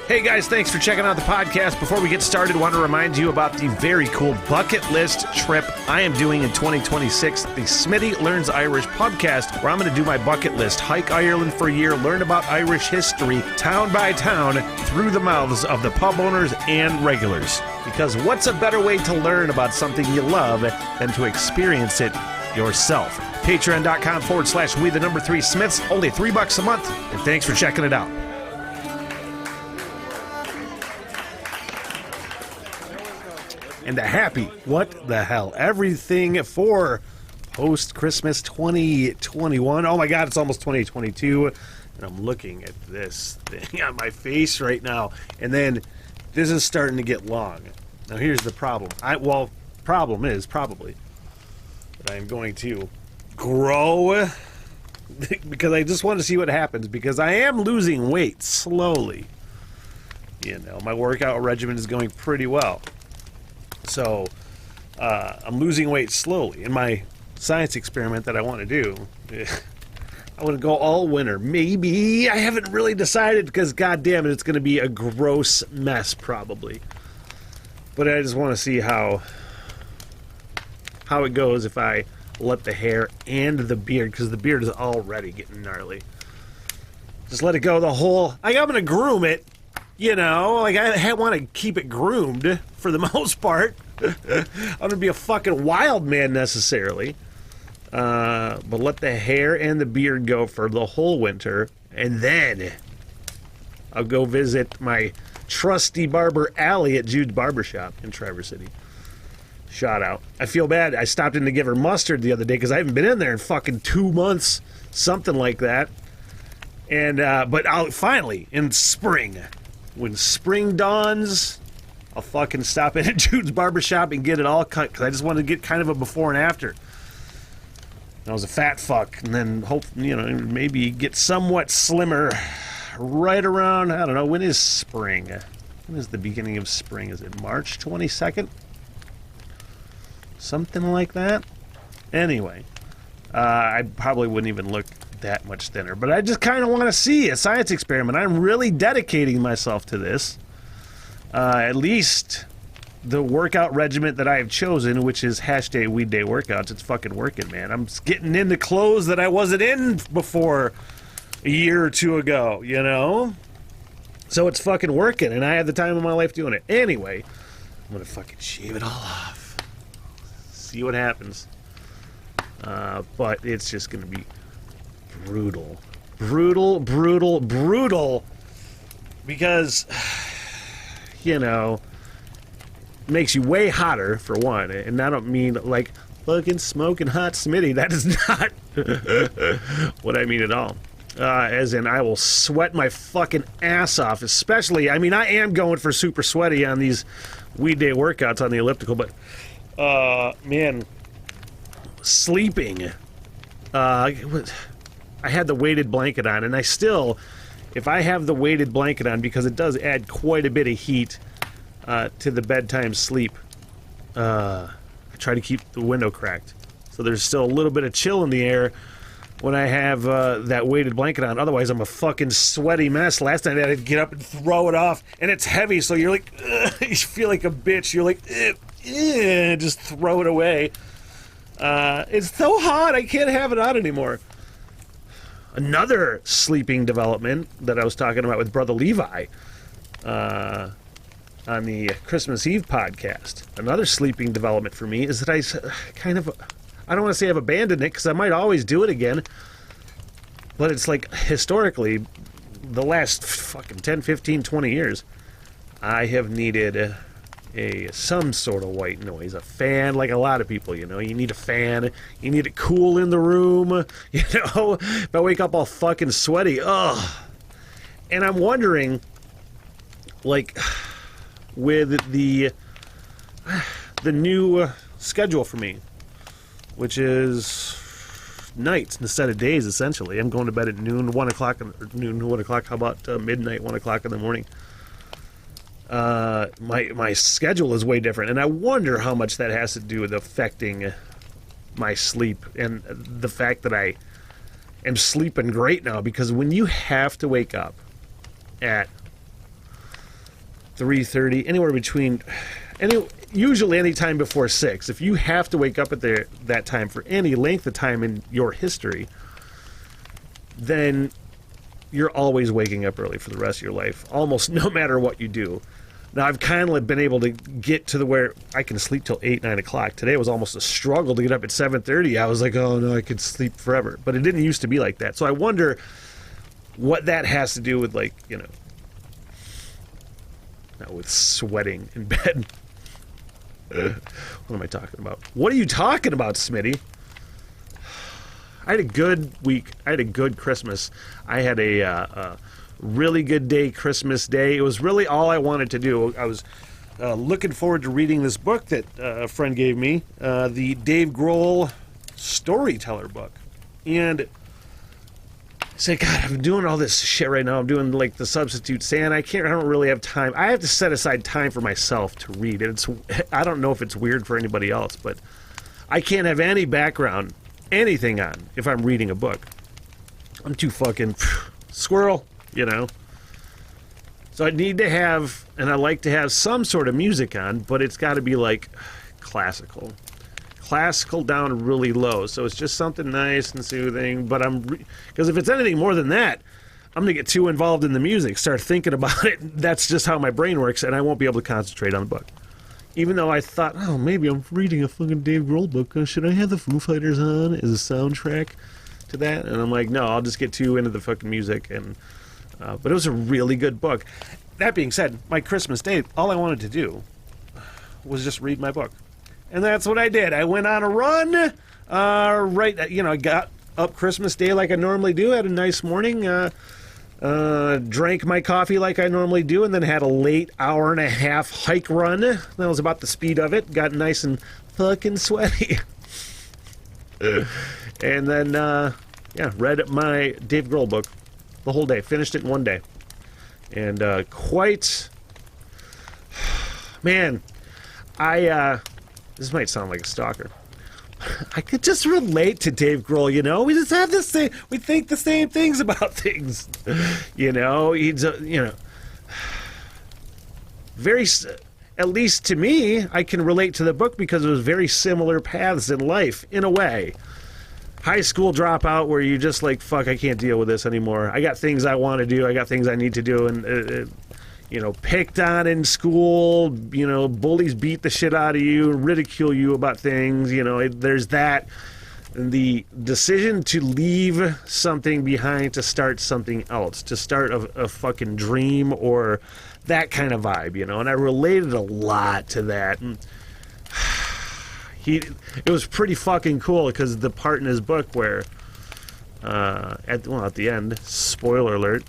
Hey guys, thanks for checking out the podcast. Before we get started, I want to remind you about the very cool bucket list trip I am doing in 2026, the Smitty Learns Irish podcast, where I'm going to do my bucket list, hike Ireland for a year, learn about Irish history, town by town, through the mouths of the pub owners and regulars. Because what's a better way to learn about something you love than to experience it yourself? Patreon.com/we3smiths, only $3 a month, and thanks for checking it out. And a happy, what the hell, everything for post-Christmas 2021. Oh my God, it's almost 2022, and I'm looking at this thing on my face right now, and then this is starting to get long. Now here's the problem. Problem is probably that I'm going to grow because I just want to see what happens, because I am losing weight slowly. You know, my workout regimen is going pretty well. So, I'm losing weight slowly. In my science experiment that I want to do, I want to go all winter. Maybe. I haven't really decided, because goddamn it, it's going to be a gross mess probably. But I just want to see how it goes if I let the hair and the beard, because the beard is already getting gnarly. Just let it go the whole... I'm going to groom it. You know, like, I want to keep it groomed for the most part. I'm going to be a fucking wild man necessarily. But let the hair and the beard go for the whole winter. And then I'll go visit my trusty barber, Allie, at Jude's Barbershop in Traverse City. Shout out. I feel bad. I stopped in to give her mustard the other day because I haven't been in there in fucking 2 months. Something like that. And, but I'll finally, in spring... When spring dawns, I'll fucking stop in at Jude's Barbershop and get it all cut, because I just want to get kind of a before and after. I was a fat fuck, and then hope, you know, maybe get somewhat slimmer right around, I don't know, when is spring? When is the beginning of spring? Is it March 22nd? Something like that? Anyway, I probably wouldn't even look that much thinner, but I just kind of want to see a science experiment. I'm really dedicating myself to this. At least the workout regimen that I have chosen, which is # weed day workouts, it's fucking working, man. I'm getting into clothes that I wasn't in before a year or two ago, you know? So it's fucking working, and I had the time of my life doing it. Anyway, I'm gonna fucking shave it all off. See what happens. But it's just gonna be brutal, because, you know, makes you way hotter, for one, and I don't mean like fucking smoking hot Smitty. That is not what I mean at all. As in, I will sweat my fucking ass off, especially, I mean, I am going for super sweaty on these weed day workouts on the elliptical, but, man, sleeping, I had the weighted blanket on, and I still, if I have the weighted blanket on, because it does add quite a bit of heat to the bedtime sleep, I try to keep the window cracked. So there's still a little bit of chill in the air when I have that weighted blanket on. Otherwise, I'm a fucking sweaty mess. Last night I had to get up and throw it off, and it's heavy, so you're like, you feel like a bitch. You're like, just throw it away. It's so hot, I can't have it on anymore. Another sleeping development that I was talking about with Brother Levi on the Christmas Eve podcast. Another sleeping development for me is that I don't want to say I've abandoned it, because I might always do it again, but it's like, historically, the last fucking 10, 15, 20 years, I have needed some sort of white noise, a fan, like a lot of people, you know. You need a fan, you need it cool in the room, you know. If I wake up all fucking sweaty, ugh. And I'm wondering, like, with the new schedule for me, which is nights instead of days, essentially. I'm going to bed at noon, 1 o'clock, how about midnight, 1 o'clock in the morning? My schedule is way different, and I wonder how much that has to do with affecting my sleep and the fact that I am sleeping great now, because when you have to wake up at 3:30, anywhere between, usually any time before 6. If you have to wake up at that time for any length of time in your history, then you're always waking up early for the rest of your life, almost no matter what you do. Now, I've kind of been able to get to where I can sleep till 8, 9 o'clock. Today was almost a struggle to get up at 7:30. I was like, oh no, I could sleep forever. But it didn't used to be like that. So I wonder what that has to do with, like, with sweating in bed. What am I talking about? What are you talking about, Smitty? I had a good week. I had a good Christmas. I had a really good day, Christmas Day. It was really all I wanted to do. I was looking forward to reading this book that a friend gave me, the Dave Grohl Storyteller book. And I said, God, I'm doing all this shit right now. I'm doing like the Substitute Santa. I don't really have time. I have to set aside time for myself to read. And I don't know if it's weird for anybody else, but I can't have any background, anything on if I'm reading a book. I'm too fucking squirrel, So I need to have, and I like to have some sort of music on, but it's got to be like classical down really low, so it's just something nice and soothing. But because if it's anything more than that, I'm gonna get too involved in the music, start thinking about it. That's just how my brain works, and I won't be able to concentrate on the book. Even though I thought, oh, maybe I'm reading a fucking Dave Grohl book. Should I have the Foo Fighters on as a soundtrack to that? And I'm like, no, I'll just get too into the fucking music. And but it was a really good book. That being said, my Christmas Day, all I wanted to do was just read my book. And that's what I did. I went on a run. I got up Christmas Day like I normally do. Had a nice morning. Drank my coffee like I normally do, and then had a late hour-and-a-half hike run. That was about the speed of it. Got nice and fucking sweaty. And then, read my Dave Grohl book the whole day. Finished it in one day. And man, this might sound like a stalker. I could just relate to Dave Grohl, We just have the same, we think the same things about things. He's, very, at least to me, I can relate to the book because it was very similar paths in life, in a way. High school dropout where you just like, fuck, I can't deal with this anymore. I got things I want to do. I got things I need to do. And, picked on in school, bullies beat the shit out of you, ridicule you about things, there's that. And the decision to leave something behind to start something else, to start a fucking dream or that kind of vibe, and I related a lot to that. And it was pretty fucking cool because the part in his book where, at the end, spoiler alert,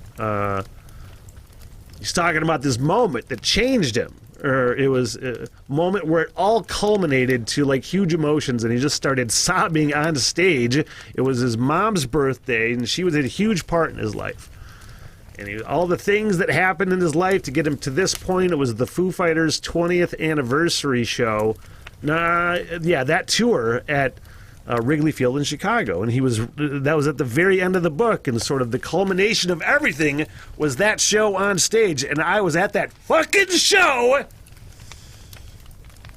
he's talking about this moment that changed him. Or it was a moment where it all culminated to like huge emotions, and he just started sobbing on stage. It was his mom's birthday, and she was a huge part in his life. And all the things that happened in his life to get him to this point. It was the Foo Fighters' 20th anniversary show. That tour at Wrigley Field in Chicago, and that was at the very end of the book, and sort of the culmination of everything was that show on stage, and I was at that fucking show.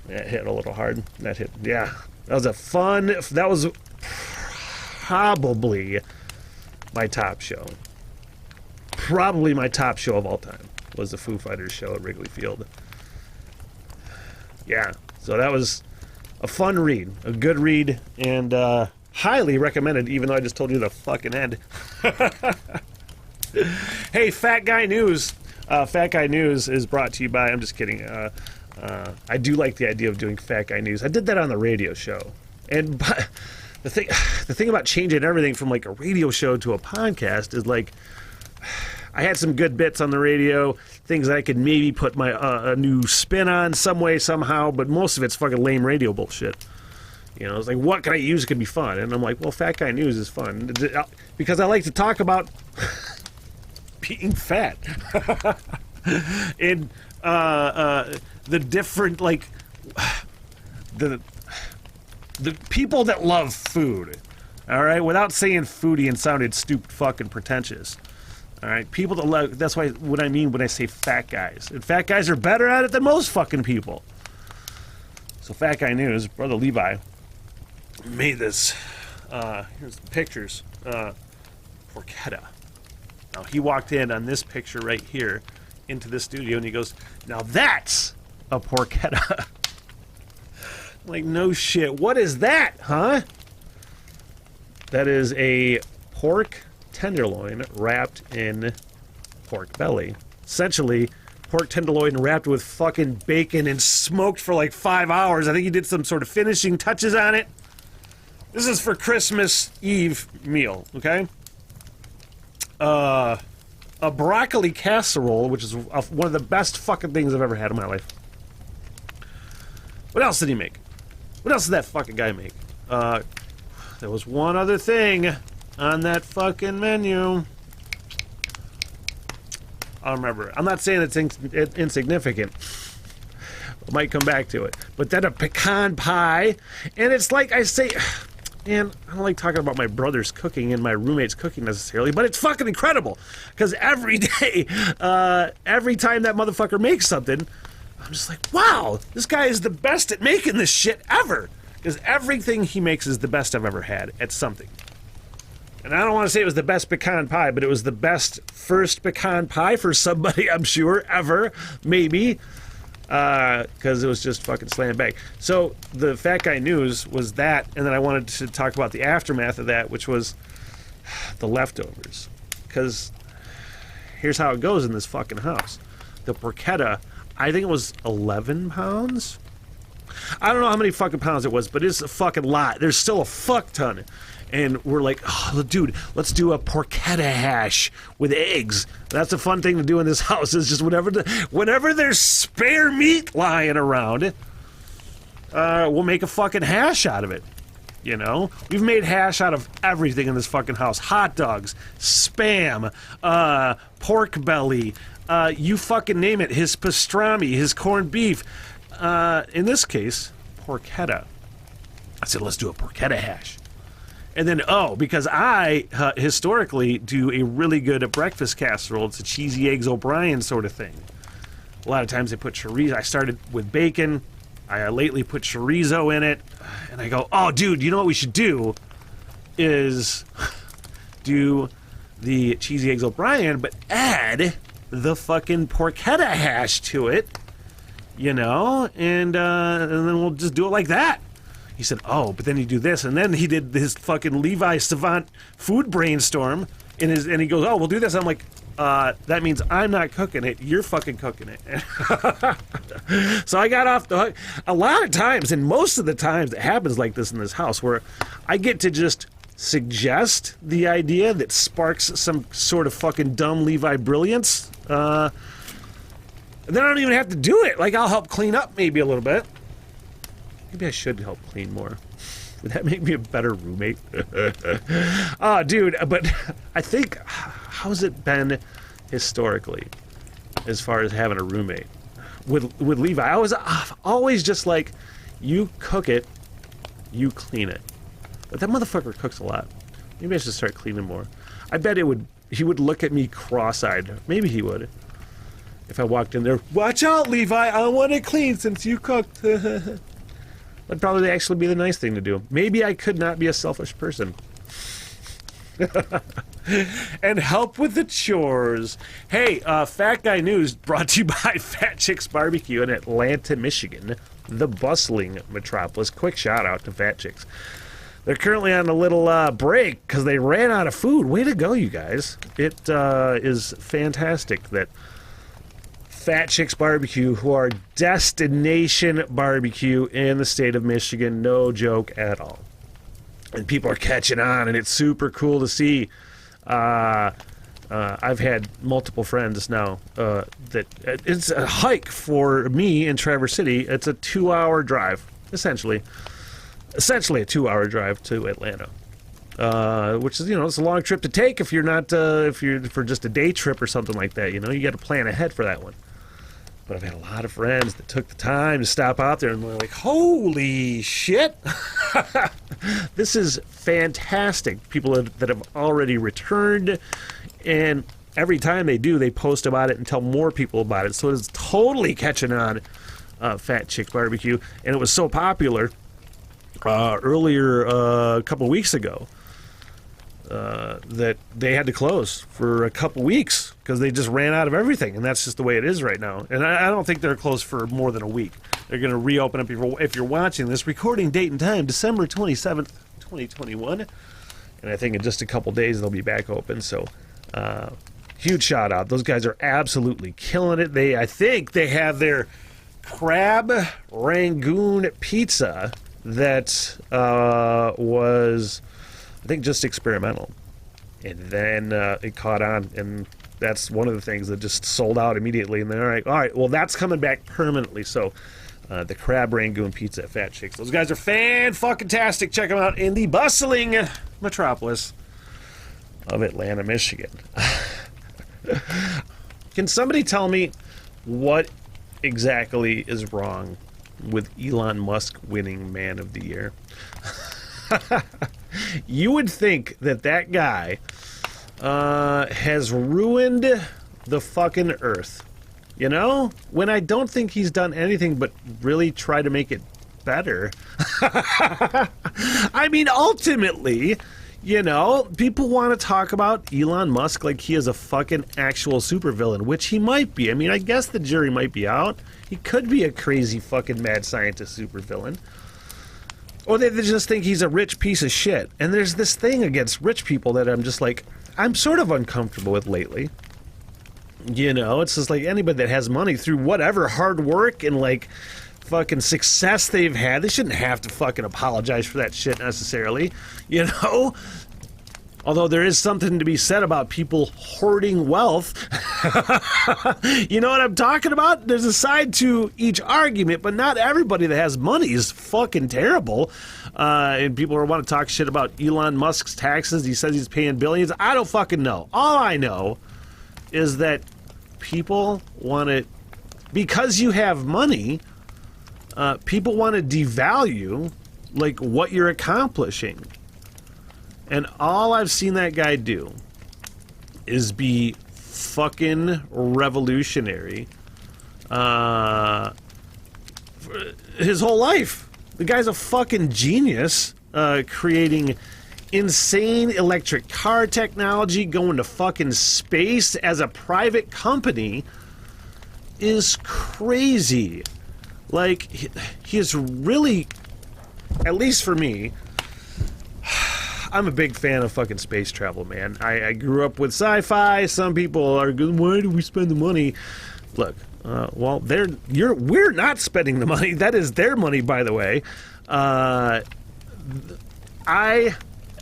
That hit a little hard. That was probably my top show. Probably my top show of all time was the Foo Fighters show at Wrigley Field. Yeah, so that was a fun read, a good read, and highly recommended, even though I just told you the fucking end. Hey, Fat Guy News. Fat Guy News is brought to you by, I'm just kidding. I do like the idea of doing Fat Guy News. I did that on the radio show. And the thing about changing everything from like a radio show to a podcast is like, I had some good bits on the radio, things that I could maybe put my a new spin on some way, somehow, but most of it's fucking lame radio bullshit. It's like, what can I use? It could be fun. And I'm like, well, Fat Guy News is fun. Because I like to talk about being fat. And the different, like, the people that love food, all right? Without saying foodie and sounded stupid fucking pretentious. All right, people that love, that's why what I mean when I say fat guys. And fat guys are better at it than most fucking people. So Fat Guy News, Brother Levi, made this, here's the pictures, porchetta. Now, he walked in on this picture right here into the studio, and he goes, now that's a porchetta. Like, no shit. What is that, huh? That is a pork tenderloin wrapped in pork belly. Essentially, pork tenderloin wrapped with fucking bacon and smoked for like 5 hours. I think he did some sort of finishing touches on it. This is for Christmas Eve meal, okay? A broccoli casserole, which is one of the best fucking things I've ever had in my life. What else did he make? What else did that fucking guy make? There was one other thing on that fucking menu. I don't remember. I'm not saying it's insignificant. I might come back to it. But then a pecan pie. And it's like I say... Man, I don't like talking about my brother's cooking and my roommate's cooking necessarily, but it's fucking incredible. Because every day, every time that motherfucker makes something, I'm just like, wow, this guy is the best at making this shit ever. Because everything he makes is the best I've ever had at something. And I don't want to say it was the best pecan pie, but it was the best first pecan pie for somebody, I'm sure, ever, maybe. Because it was just fucking slam bang. So the Fat Guy News was that, and then I wanted to talk about the aftermath of that, which was the leftovers. Because here's how it goes in this fucking house. The porchetta, I think it was 11 pounds? I don't know how many fucking pounds it was, but it's a fucking lot. There's still a fuck ton. And we're like, oh, dude, let's do a porchetta hash with eggs. That's a fun thing to do in this house. Is just whenever there's spare meat lying around, we'll make a fucking hash out of it. You know? We've made hash out of everything in this fucking house. Hot dogs, Spam, pork belly, you fucking name it. His pastrami, his corned beef. In this case, porchetta. I said, let's do a porchetta hash. And then, because I historically do a really good breakfast casserole. It's a cheesy eggs O'Brien sort of thing. A lot of times I put chorizo. I started with bacon. I lately put chorizo in it. And I go, oh, dude, you know what we should do? Is do the cheesy eggs O'Brien, but add the fucking porchetta hash to it. You know? And then we'll just do it like that. He said, oh, but then you do this. And then he did his fucking Levi Savant food brainstorm. And he goes, oh, we'll do this. I'm like, that means I'm not cooking it. You're fucking cooking it. So I got off the hook. A lot of times, and most of the times it happens like this in this house, where I get to just suggest the idea that sparks some sort of fucking dumb Levi brilliance. And then I don't even have to do it. Like, I'll help clean up maybe a little bit. Maybe I should help clean more. Would that make me a better roommate? Oh, dude, but I think, how's it been historically as far as having a roommate? With Levi, I was always just like, you cook it, you clean it. But that motherfucker cooks a lot. Maybe I should start cleaning more. I bet he would look at me cross-eyed. Maybe he would. If I walked in there, watch out, Levi, I want it clean since you cooked. That'd probably actually be the nice thing to do. Maybe I could not be a selfish person. And help with the chores. Hey, Fat Guy News brought to you by Fat Chicks Barbecue in Atlanta, Michigan, the bustling metropolis. Quick shout out to Fat Chicks. They're currently on a little break because they ran out of food. Way to go, you guys. It is fantastic that Fat Chicks Barbecue, who are destination barbecue in the state of Michigan, no joke at all. And people are catching on, and it's super cool to see. I've had multiple friends now that it's a hike for me in Traverse City. It's a 2-hour drive, essentially a 2-hour drive to Atlanta. Which is, it's a long trip to take if you're not, if you're for just a day trip or something like that, you got to plan ahead for that one. But I've had a lot of friends that took the time to stop out there and they're like, holy shit, this is fantastic. People that have already returned. And every time they do, they post about it and tell more people about it. So it's totally catching on, Fat Chick Barbecue. And it was so popular earlier a couple weeks ago that they had to close for a couple weeks because they just ran out of everything. And that's just the way it is right now. And I don't think they're closed for more than a week. They're going to reopen up. If you're watching this, recording date and time, December 27th, 2021. And I think in just a couple days they'll be back open. So huge shout out. Those guys are absolutely killing it. I think they have their crab rangoon pizza that was, I think, just experimental. And then it caught on, and that's one of the things that just sold out immediately. And they're like, all right, well, that's coming back permanently. So the crab rangoon pizza at Fat Chicks. Those guys are fan-fucking-tastic. Check them out in the bustling metropolis of Atlanta, Michigan. Can somebody tell me what exactly is wrong with Elon Musk winning Man of the Year? You would think that guy has ruined the fucking earth. You know? When I don't think he's done anything but really try to make it better. I mean, ultimately, you know, people want to talk about Elon Musk like he is a fucking actual supervillain, which he might be. I mean, I guess the jury might be out. He could be a crazy fucking mad scientist supervillain. Or they just think he's a rich piece of shit. And there's this thing against rich people that I'm just like, I'm sort of uncomfortable with lately. You know, it's just like anybody that has money through whatever hard work and like fucking success they've had, they shouldn't have to fucking apologize for that shit necessarily, you know? Although there is something to be said about people hoarding wealth. You know what I'm talking about? There's a side to each argument, but not everybody that has money is fucking terrible. And people want to talk shit about Elon Musk's taxes. He says he's paying billions. I don't fucking know. All I know is that people want to, because you have money, people want to devalue like what you're accomplishing. And all I've seen that guy do is be fucking revolutionary his whole life. The guy's a fucking genius, creating insane electric car technology, going to fucking space as a private company is crazy. Like, he is really, at least for me, I'm a big fan of fucking space travel, man. I grew up with sci-fi. Some people are going, why do we spend the money? Look, well, we're not spending the money. That is their money, by the way. I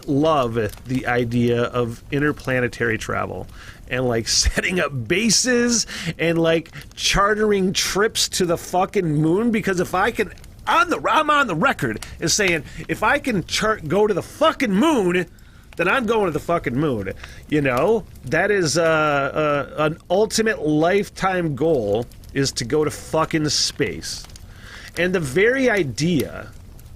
love the idea of interplanetary travel and like setting up bases and like chartering trips to the fucking moon, because if I can, I'm on the record as saying if I can go to the fucking moon, then I'm going to the fucking moon. You know, that is an ultimate lifetime goal, is to go to fucking space. And the very idea,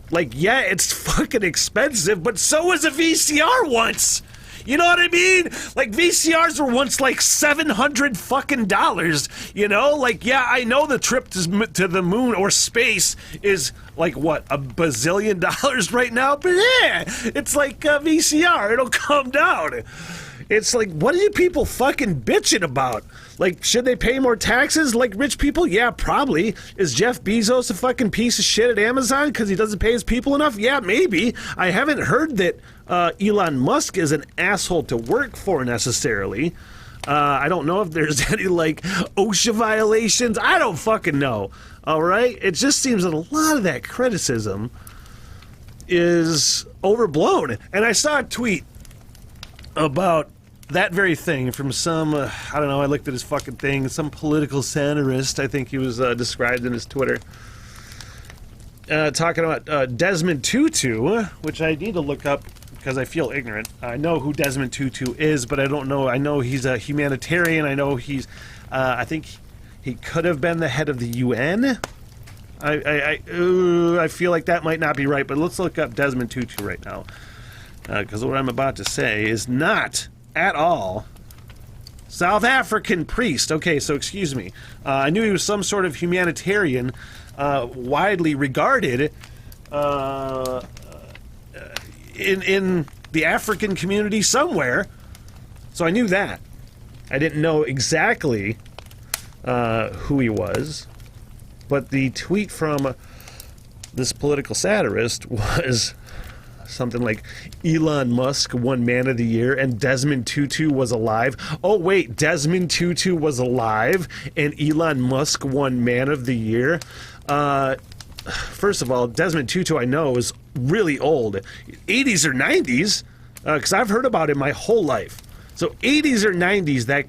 like, yeah, it's fucking expensive, but so was a VCR once. You know what I mean? Like, VCRs were once like $700 fucking dollars. You know, like, yeah, I know the trip to the moon or space is like what, $1 bazillion right now, but yeah, it's like a VCR. It'll come down. It's like, what are you people fucking bitching about? Like, should they pay more taxes like rich people? Yeah, probably. Is Jeff Bezos a fucking piece of shit at Amazon because he doesn't pay his people enough? Yeah, maybe. I haven't heard that Elon Musk is an asshole to work for necessarily. I don't know if there's any, like, OSHA violations. I don't fucking know. All right? It just seems that a lot of that criticism is overblown. And I saw a tweet about that very thing from some, I don't know, I looked at his fucking thing, some political satirist, I think he was described in his Twitter, talking about Desmond Tutu, which I need to look up because I feel ignorant. I know who Desmond Tutu is, but I don't know. I know he's a humanitarian. I know he's, I think he could have been the head of the UN. I feel like that might not be right, but let's look up Desmond Tutu right now. Because what I'm about to say is not at all South African priest. Okay, so excuse me. I knew he was some sort of humanitarian, widely regarded in the African community somewhere. So I knew that. I didn't know exactly who he was. But the tweet from this political satirist was something like, Elon Musk won Man of the Year and Desmond Tutu was alive. Oh, wait, Desmond Tutu was alive and Elon Musk won Man of the Year? First of all, Desmond Tutu, I know, is really old. 80s or 90s, because I've heard about him my whole life. So 80s or 90s, that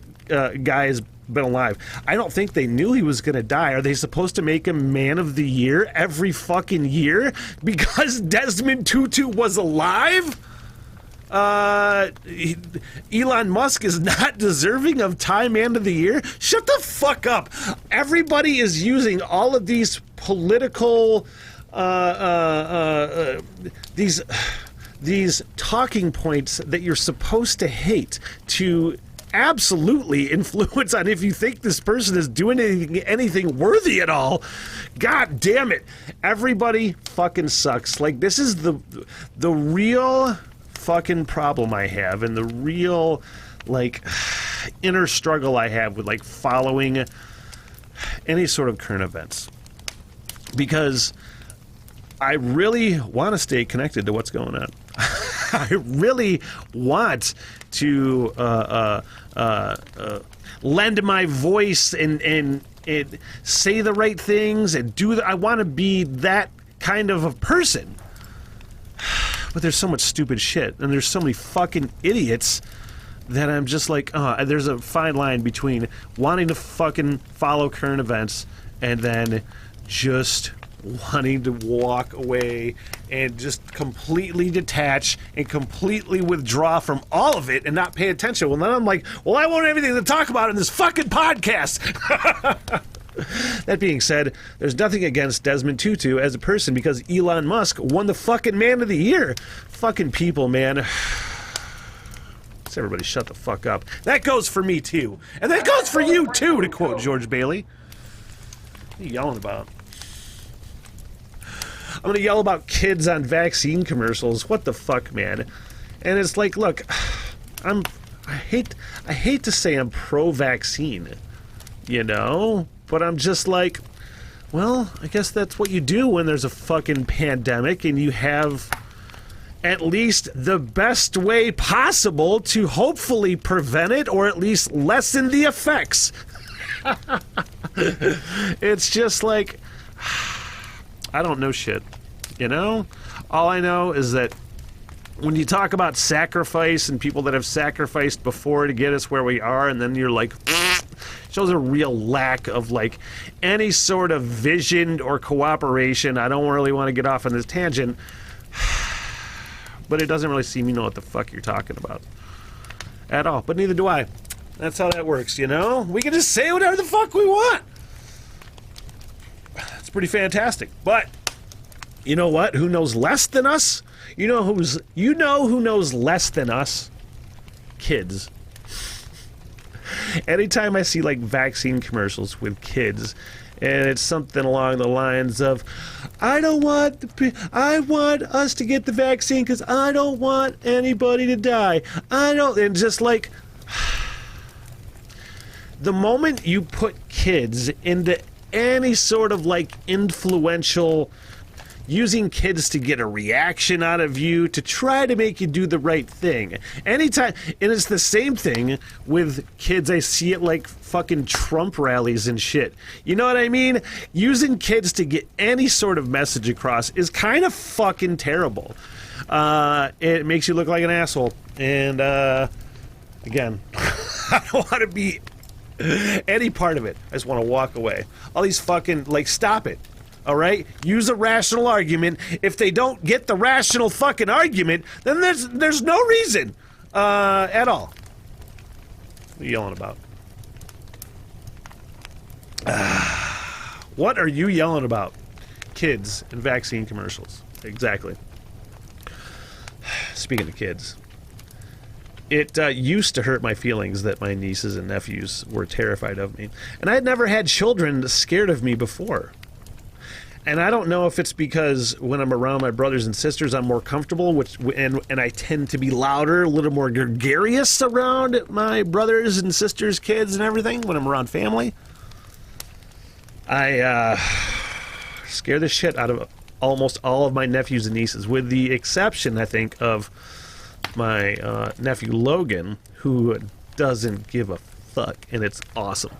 guy has been alive. I don't think they knew he was going to die. Are they supposed to make him Man of the Year every fucking year because Desmond Tutu was alive? Elon Musk is not deserving of Time Man of the Year? Shut the fuck up. Everybody is using all of these political these talking points that you're supposed to hate to absolutely influence on if you think this person is doing anything worthy at all. God damn it. Everybody fucking sucks. Like, this is the real fucking problem I have, and the real, like, inner struggle I have with, like, following any sort of current events. Because I really want to stay connected to what's going on. I really want to lend my voice and say the right things and do I want to be that kind of a person. But there's so much stupid shit, and there's so many fucking idiots that I'm just like, there's a fine line between wanting to fucking follow current events and then just wanting to walk away and just completely detach and completely withdraw from all of it and not pay attention. Well, then I'm like, well, I want everything to talk about in this fucking podcast. That being said, there's nothing against Desmond Tutu as a person because Elon Musk won the fucking Man of the Year. Fucking people, man. Let's everybody shut the fuck up. That goes for me, too. And that goes for you, too, to quote George Bailey. What are you yelling about? I'm going to yell about kids on vaccine commercials. What the fuck, man? And it's like, look, I hate to say I'm pro-vaccine, you know? But I'm just like, well, I guess that's what you do when there's a fucking pandemic and you have at least the best way possible to hopefully prevent it or at least lessen the effects. It's just like, I don't know shit, you know? All I know is that when you talk about sacrifice and people that have sacrificed before to get us where we are, and then you're like, shows a real lack of, like, any sort of vision or cooperation. I don't really want to get off on this tangent, but it doesn't really seem you know what the fuck you're talking about at all. But neither do I. That's how that works, you know? We can just say whatever the fuck we want. It's pretty fantastic. But you know what? Who knows less than us? You know who knows less than us? Kids. Anytime I see, like, vaccine commercials with kids, and it's something along the lines of, I want us to get the vaccine because I don't want anybody to die. And just like, the moment you put kids into any sort of, like, influential, using kids to get a reaction out of you, to try to make you do the right thing. Anytime, and it's the same thing with kids. I see it like fucking Trump rallies and shit. You know what I mean? Using kids to get any sort of message across is kind of fucking terrible. It makes you look like an asshole. And, again, I don't want to be any part of it. I just want to walk away. All these fucking, like, stop it. All right? Use a rational argument. If they don't get the rational fucking argument, then there's no reason at all. What are you yelling about? What are you yelling about? Kids and vaccine commercials. Exactly. Speaking of kids, It used to hurt my feelings that my nieces and nephews were terrified of me. And I had never had children scared of me before. And I don't know if it's because when I'm around my brothers and sisters, I'm more comfortable, and I tend to be louder, a little more gregarious around my brothers and sisters' kids and everything when I'm around family. I scare the shit out of almost all of my nephews and nieces, with the exception, I think, of my nephew Logan, who doesn't give a fuck, and it's awesome.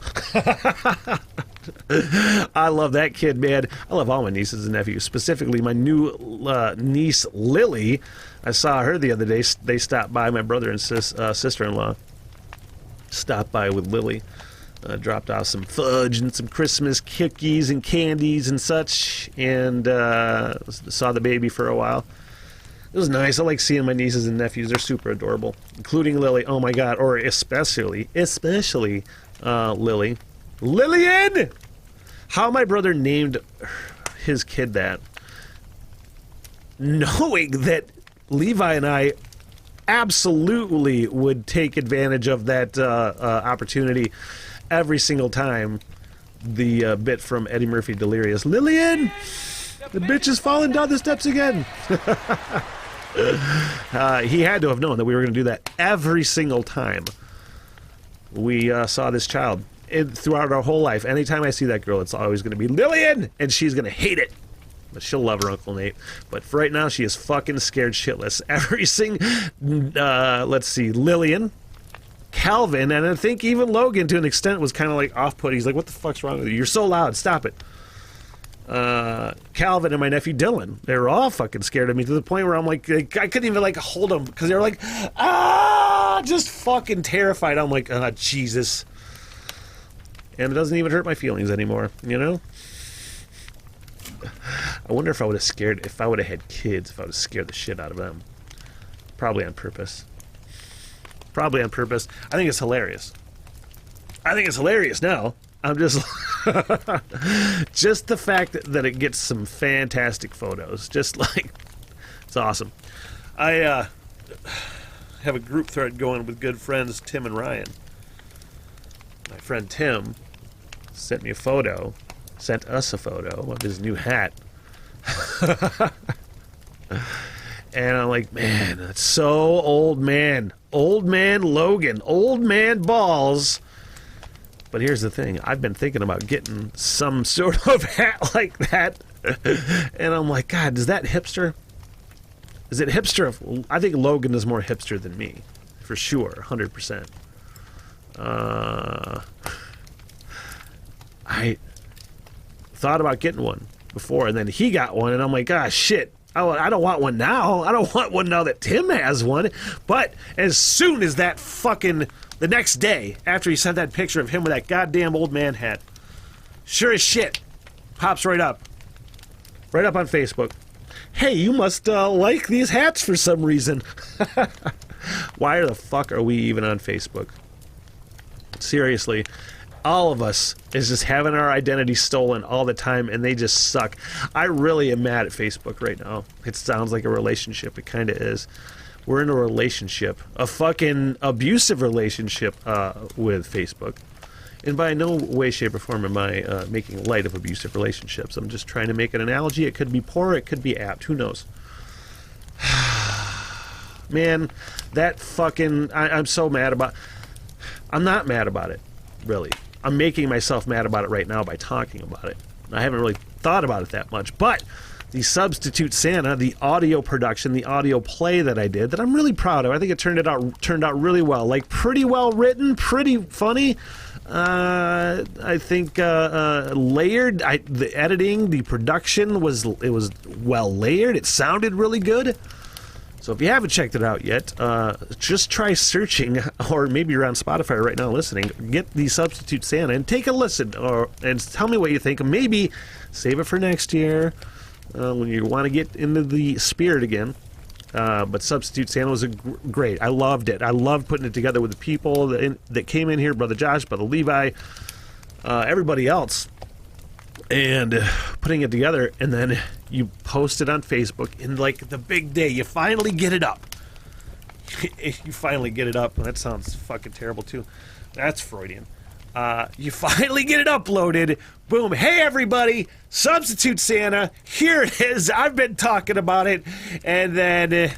I love that kid, man. I love all my nieces and nephews, specifically my new niece Lily. I saw her the other day. They stopped by, my brother and sister-in-law stopped by with Lily, dropped off some fudge and some Christmas cookies and candies and such, and saw the baby for a while. It was nice. I like seeing my nieces and nephews. They're super adorable, including Lily. Oh my god, or especially Lily. Lillian! How my brother named his kid that, knowing that Levi and I absolutely would take advantage of that opportunity every single time. The bit from Eddie Murphy Delirious. Lillian! The bitch is falling down the steps again! He had to have known that we were going to do that every single time we saw this child. Throughout our whole life, anytime I see that girl, it's always going to be Lillian, and she's going to hate it. But she'll love her Uncle Nate. But for right now, she is fucking scared shitless. Let's see, Lillian, Calvin, and I think even Logan, to an extent, was kind of like off-put. He's like, what the fuck's wrong with you? You're so loud. Stop it. Calvin and my nephew Dylan, they were all fucking scared of me, to the point where I'm like, I couldn't even like hold them, because they were like, just fucking terrified. I'm like, Jesus. And it doesn't even hurt my feelings anymore, you know? I wonder if I would have had kids, if I would have scared the shit out of them. Probably on purpose. I think it's hilarious. Now. I'm just... just the fact that it gets some fantastic photos. Just like... It's awesome. I have a group thread going with good friends Tim and Ryan. My friend Tim sent us a photo of his new hat. And I'm like, man, that's so old man Logan, old man balls. But here's the thing, I've been thinking about getting some sort of hat like that. And I'm like, God, is that hipster? Is it hipster? I think Logan is more hipster than me, for sure, 100%. I thought about getting one before, and then he got one, and I'm like, shit, I don't want one now. I don't want one now that Tim has one. But as soon as that fucking, the next day, after he sent that picture of him with that goddamn old man hat, sure as shit, pops right up on Facebook. Hey, you must like these hats for some reason. Why the fuck are we even on Facebook? Seriously, all of us is just having our identity stolen all the time, and they just suck. I really am mad at Facebook right now. It sounds like a relationship. It kind of is. We're in a relationship, a fucking abusive relationship with Facebook. And by no way, shape, or form am I making light of abusive relationships. I'm just trying to make an analogy. It could be poor, it could be apt. Who knows? Man, that fucking... I'm so mad about... I'm not mad about it, really. I'm making myself mad about it right now by talking about it. I haven't really thought about it that much, but the Substitute Santa, the audio production, the audio play that I did, that I'm really proud of. I think it turned out really well. Like, pretty well written, pretty funny. I think layered. The editing, the production was well layered. It sounded really good. So if you haven't checked it out yet, just try searching, or maybe you're on Spotify right now listening, get the Substitute Santa and take a listen, and tell me what you think. Maybe save it for next year when you want to get into the spirit again. But Substitute Santa was great. I loved it. I loved putting it together with the people that came in here, Brother Josh, Brother Levi, everybody else, and putting it together, and then you post it on Facebook in like the big day. You finally get it up. you finally get it up. That sounds fucking terrible too. That's Freudian. You finally get it uploaded. Boom. Hey, everybody. Substitute Santa. Here it is. I've been talking about it. And then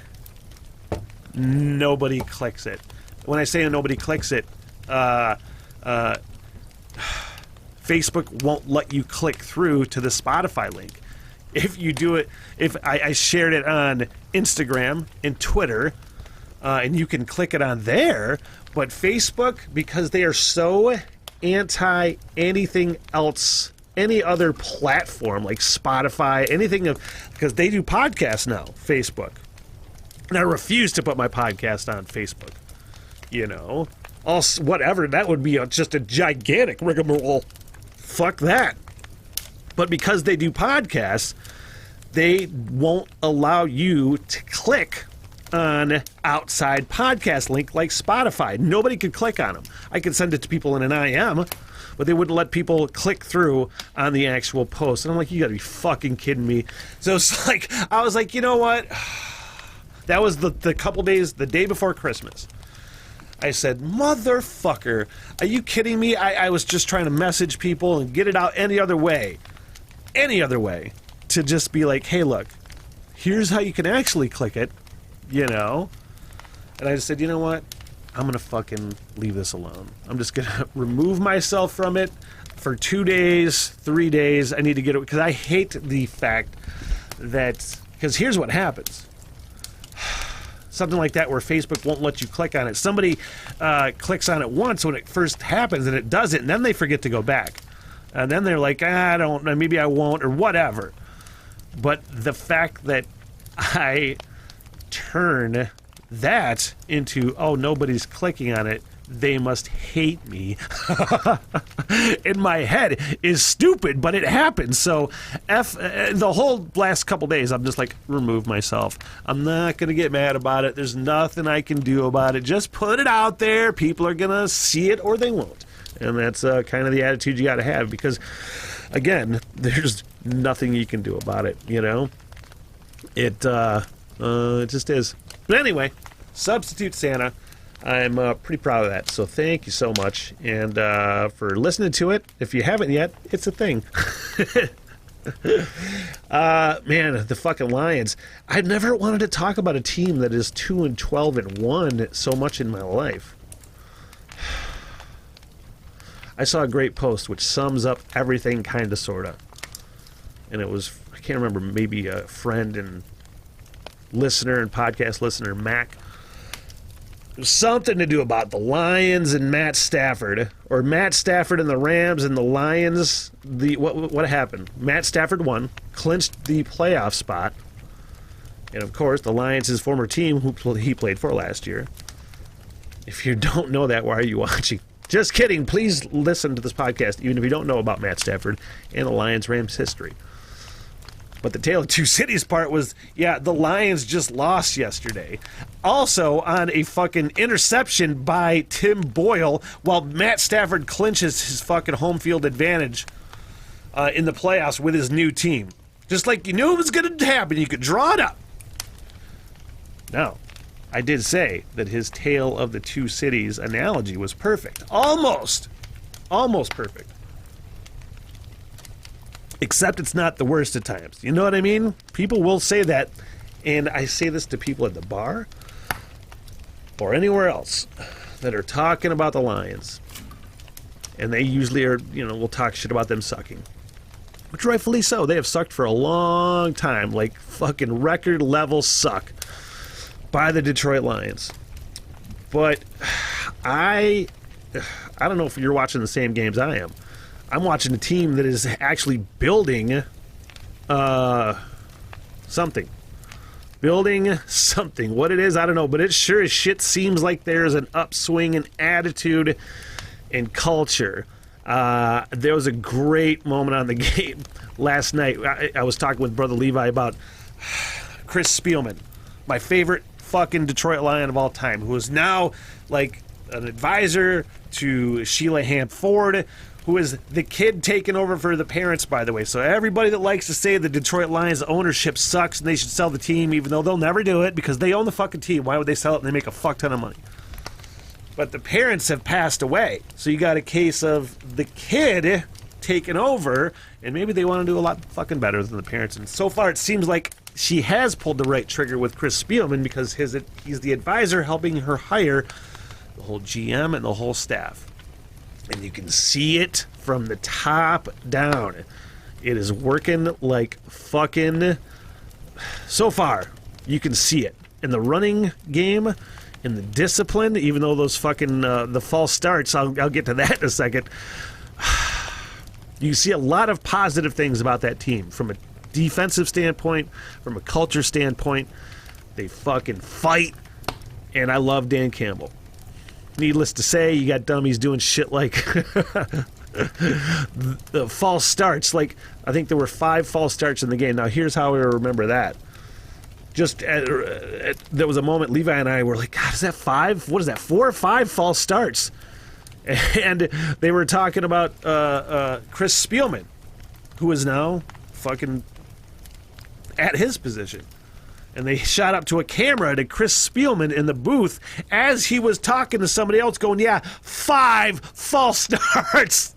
nobody clicks it. When I say nobody clicks it, Facebook won't let you click through to the Spotify link. If you do it, if I shared it on Instagram and Twitter, and you can click it on there, but Facebook, because they are so anti anything else, any other platform like Spotify, anything of, because they do podcasts now, Facebook. And I refuse to put my podcast on Facebook. You know, whatever, that would be just a gigantic rigmarole. Fuck that. But because they do podcasts, they won't allow you to click on outside podcast link like Spotify. Nobody could click on them. I could send it to people in an IM, but they wouldn't let people click through on the actual post. And I'm like, you gotta be fucking kidding me. So it's like, I was like, you know what? That was the couple days, the day before Christmas. I said, motherfucker, are you kidding me? I was just trying to message people and get it out any other way, to just be like, hey, look, here's how you can actually click it, you know? And I just said, you know what? I'm going to fucking leave this alone. I'm just going to remove myself from it for 2 days, 3 days. I need to get it, because I hate the fact that, because here's what happens. Something like that where Facebook won't let you click on it. Somebody clicks on it once when it first happens and it does it, and then they forget to go back. And then they're like, I don't know, maybe I won't, or whatever. But the fact that I turn that into, oh, nobody's clicking on it, they must hate me, in my head is stupid, but it happens. So the whole last couple days, I'm just like, remove myself. I'm not going to get mad about it. There's nothing I can do about it. Just put it out there. People are going to see it or they won't. And that's kind of the attitude you got to have, because, again, there's nothing you can do about it, you know? It just is. But anyway, Substitute Santa. I'm pretty proud of that, so thank you so much. And for listening to it, if you haven't yet, it's a thing. Man, the fucking Lions. I've never wanted to talk about a team that is 2-12-1 so much in my life. I saw a great post which sums up everything, kind of, sort of. And it was, I can't remember, maybe a friend and listener and podcast listener, Mac. Something to do about the Lions and Matt Stafford, or Matt Stafford and the Rams and the Lions. What happened? Matt Stafford won, clinched the playoff spot, and of course the Lions, his former team, who he played for last year. If you don't know that, why are you watching? Just kidding. Please listen to this podcast, even if you don't know about Matt Stafford and the Lions-Rams history. But the Tale of Two Cities part was, yeah, the Lions just lost yesterday. Also on a fucking interception by Tim Boyle, while Matt Stafford clinches his fucking home field advantage in the playoffs with his new team. Just like you knew it was going to happen. You could draw it up. Now, I did say that his Tale of the Two Cities analogy was perfect. Almost perfect. Except it's not the worst at times. You know what I mean? People will say that, and I say this to people at the bar or anywhere else that are talking about the Lions, and they usually are, will talk shit about them sucking. Which rightfully so. They have sucked for a long time, like fucking record level suck by the Detroit Lions. But I don't know if you're watching the same games I am. I'm watching a team that is actually building something. Building something. What it is, I don't know, but it sure as shit seems like there's an upswing in attitude and culture. There was a great moment on the game last night. I was talking with Brother Levi about Chris Spielman, my favorite fucking Detroit Lion of all time, who is now like an advisor to Sheila Hamp Ford, who is the kid taking over for the parents, by the way. So everybody that likes to say the Detroit Lions ownership sucks and they should sell the team, even though they'll never do it because they own the fucking team. Why would they sell it and they make a fuck ton of money? But the parents have passed away. So you got a case of the kid taking over, and maybe they want to do a lot fucking better than the parents. And so far it seems like she has pulled the right trigger with Chris Spielman because he's the advisor helping her hire the whole GM and the whole staff. And you can see it from the top down. It is working like fucking... So far, you can see it. In the running game, in the discipline, even though those fucking... the false starts, I'll get to that in a second. You see a lot of positive things about that team. From a defensive standpoint, from a culture standpoint. They fucking fight. And I love Dan Campbell. Needless to say, you got dummies doing shit like the false starts. Like, I think there were 5 false starts in the game. Now, here's how we remember that. Just there was a moment Levi and I were like, God, is that 5? What is that, 4 or 5 false starts? And they were talking about Chris Spielman, who is now fucking at his position. And they shot up to a camera to Chris Spielman in the booth as he was talking to somebody else going, yeah, 5 false starts.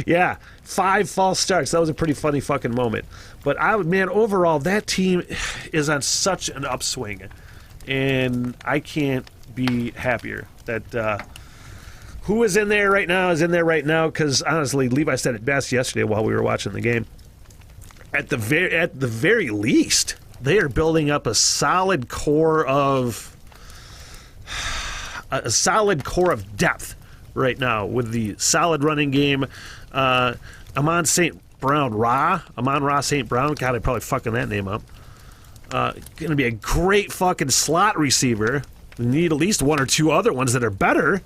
Yeah, 5 false starts. That was a pretty funny fucking moment. But, overall, that team is on such an upswing. And I can't be happier that who is in there right now is in there right now because, honestly, Levi said it best yesterday while we were watching the game. At the very least, they are building up a solid core of depth right now with the solid running game. Amon Ra St. Brown. God, I'm probably fucking that name up. Going to be a great fucking slot receiver. We need at least 1 or 2 other ones that are better.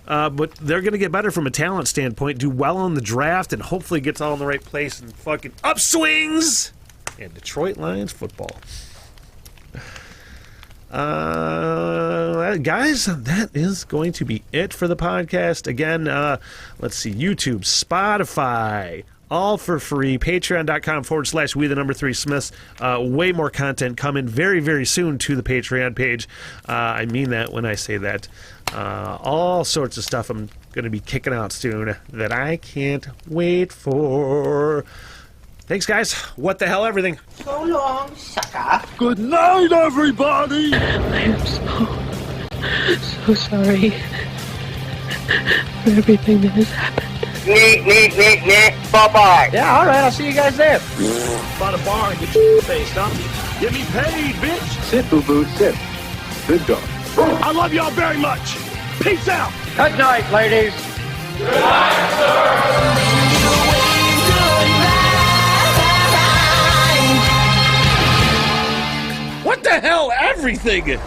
But they're going to get better from a talent standpoint, do well on the draft, and hopefully gets all in the right place and fucking upswings! And Detroit Lions football. Guys, that is going to be it for the podcast. Again, let's see, YouTube, Spotify, all for free. Patreon.com/we3Smiths. Way more content coming very, very soon to the Patreon page. I mean that when I say that. All sorts of stuff I'm going to be kicking out soon that I can't wait for. Thanks, guys. What the hell, everything. So long, sucker. Good night, everybody. I am so sorry for everything that has happened. Bye-bye. Yeah, all right. I'll see you guys there. By the bar and get your face, huh? Get me paid, bitch. Sit, boo-boo, sit. Good dog. I love y'all very much. Peace out. Good night, ladies. What the hell, everything?